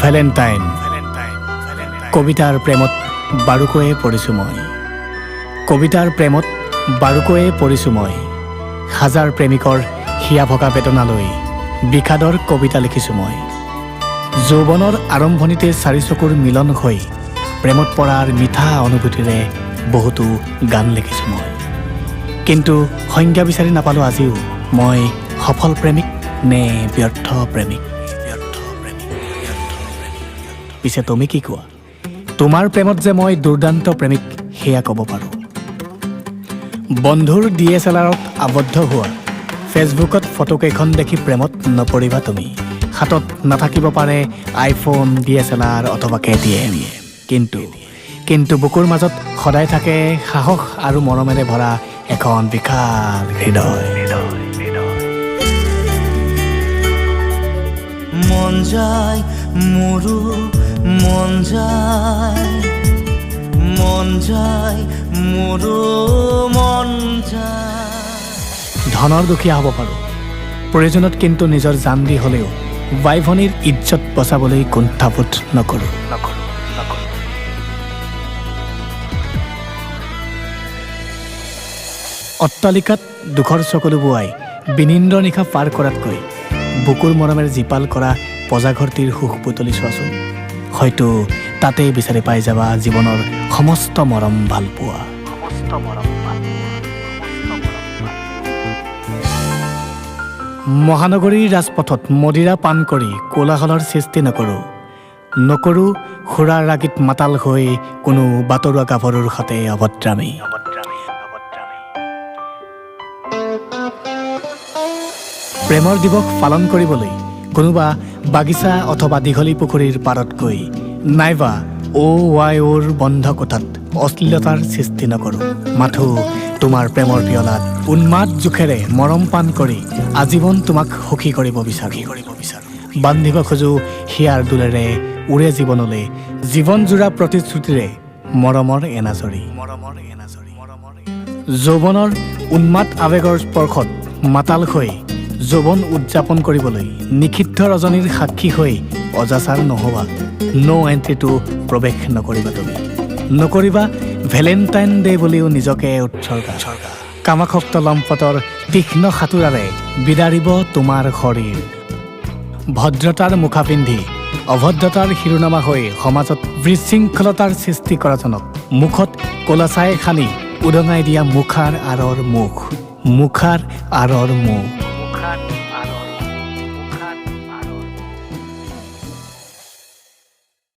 Valentine কবিতাৰ প্ৰেমত বাৰুকৈয়ে পৰিছোঁ মই কবিতাৰ প্ৰেমত বাৰুকৈয়ে পৰিছোঁ মই হাজাৰ প্ৰেমিকৰ হিয়া ভগা বেদনালৈ বিষাদৰ কবিতা লিখিছোঁ মই যৌৱনৰ আৰম্ভণিতে চাৰি চকুৰ মিলন হৈ প্ৰেমত পৰাৰ মিঠা অনুভূতিৰে বহুতো গান লিখিছোঁ মই কিন্তু সংজ্ঞা বিচাৰি নাপালোঁ আজিও মই সফল প্ৰেমিক নে ব্যৰ্থ প্ৰেমিক পিছে তুমি কি কোৱা তোমাৰ প্ৰেমত যে মই দুৰ্দান্ত প্ৰেমিক সেয়া ক'ব পাৰোঁ বন্ধুৰ DSLRত আবদ্ধ হোৱা ফেচবুকত ফটোকেইখন দেখি প্ৰেমত নপৰিবা তুমি হাতত নাথাকিব পাৰে আইফোন DSLR অথবা KTM কিন্তু বুকুৰ মাজত সদায় থাকে সাহস আৰু মৰমেৰে ভৰা এখন বিশাল হৃদয় মন যায় মোৰো মন যায় মোৰো মন যায় ধনৰ দুখীয়া হ'ব পাৰোঁ প্ৰয়োজনত কিন্তু নিজৰ জান দি হ'লেও বাই ভনীৰ ইজ্জত বচাবলৈ কুণ্ঠাবোধ নকৰোঁ অট্টালিকাত দুখৰ চকুলো বোৱাই বিনিন্দ্ৰ নিশা পাৰ কৰাতকৈ বুকুৰ মৰমেৰে জীপাল কৰা পজাঘৰটিৰ সুখ বুটলি চোৱাচোন হয়তো তাতেই বিচাৰি পাই যাবা জীৱনৰ সমস্ত মৰম ভাল পোৱা মহানগৰীৰ ৰাজপথত মদিৰা পান কৰি কোলাহলৰ সৃষ্টি নকৰোঁ সুৰাৰ ৰাগীত মাতাল হৈ কোনো বাটৰুৱা গাভৰুৰ সতে অভদ্ৰামী প্ৰেমৰ দিৱস পালন কৰিবলৈ কোনোবা বাগিচা অথবা দীঘলী পুখুৰীৰ পাৰত গৈ নাইবা OYOৰ বন্ধ কোঠাত অশ্লীলতাৰ সৃষ্টি নকৰোঁ মাথো তোমাৰ প্ৰেমৰ পিয়লাত উন্মাদ জোখেৰে মৰম পান কৰি আজীৱন তোমাক সুখী কৰিব বিচাৰোঁ বান্ধিব খোজো হিয়াৰ দোলেৰে উৰে জীৱনলৈ জীৱনজোৰা প্ৰতিশ্ৰুতিৰে মৰমৰ এনাজৰী যৌৱনৰ উন্মাদ আৱেগৰ স্পৰ্শত মাতাল হৈ যৌৱন উদযাপন কৰিবলৈ নিষিদ্ধ ৰজনীৰ সাক্ষী হৈ অজাচাৰ নহ'বা নো এণ্ট্ৰিটো প্ৰৱেশ নকৰিবা তুমি নকৰিবা ভেলেণ্টাইন ডে বুলিও নিজকে উৎসৰ্গা কামাসক্ত লম্পটৰ তীক্ষ্ণ সাঁতোৰাৰে বিদাৰিব তোমাৰ শৰীৰ ভদ্ৰতাৰ মুখা পিন্ধি অভদ্ৰতাৰ শিৰোনামা হৈ সমাজত বিশৃংখলতাৰ সৃষ্টি কৰাজনক মুখত কলাচাই সানি উদঙাই দিয়া মুখাৰ আঁৰৰ মুখ